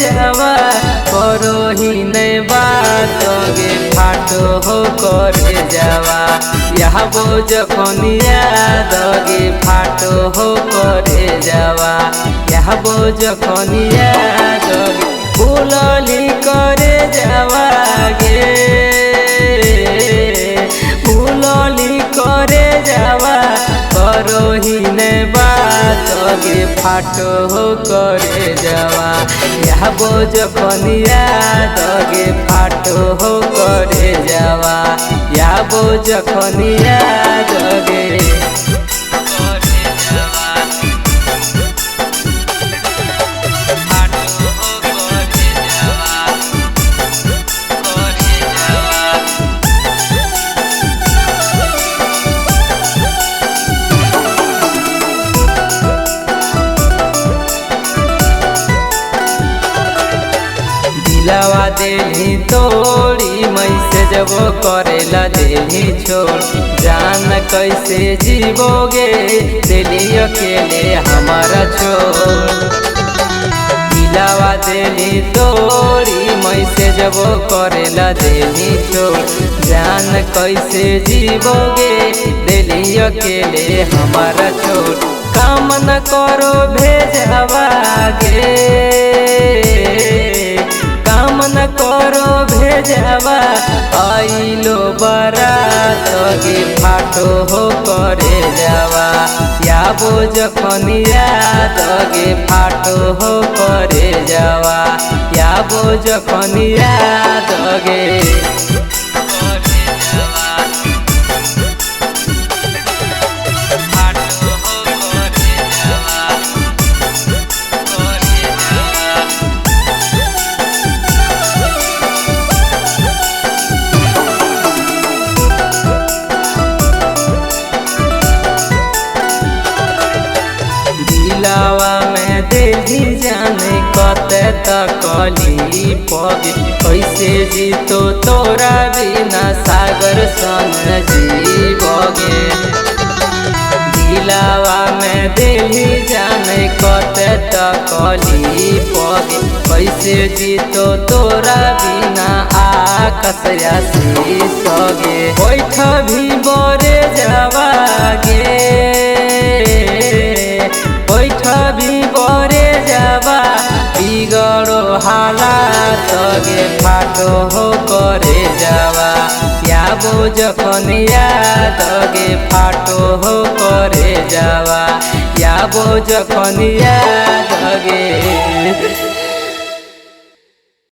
जावा करही नहीं बात गे फाटो हो करे जावा याबो जखन याद गे फाटो हो करे जावा याबो जखन याद गे भूलली करे जावा गे भूलली करे जावा करही नहीं बात गे फाटो हो करे जावा याबो जखन याद गे फाटो हो करे जावा याबो जखन याद गे दिलावा देली तोड़ी मैसेज वो करेला देली छोड़ जान कैसे जीवोगे दिली अकेले हमारा छोड़ दिलावा देली तोड़ी मैसेज वो करेला देली छोड़ जान कैसे जीवोगे दिली अकेले हमारा छोड़ काम न करो भेजवा गे काम न करो भेजवा आइलो बारात गे फाटो हो करे जावा याबो जखन याद गे फाटो हो करे जावा याबो जखन याद गे दिलावा में दिली जाने कते तकली पगे कैसे जीतो तोरा बिना सागर संग जीवगे दिलावा में दिली जाने कते तकली पगे कैसे जीतो तोरा बिना आकाश सगे बैठ भी बरे जावा गे बैठ भी बरे जावा बिगड़ो हालात गे फाटो हो करे जावा याबो जखन याद गे फाटो हो करे जावा याबो जखन याद गे।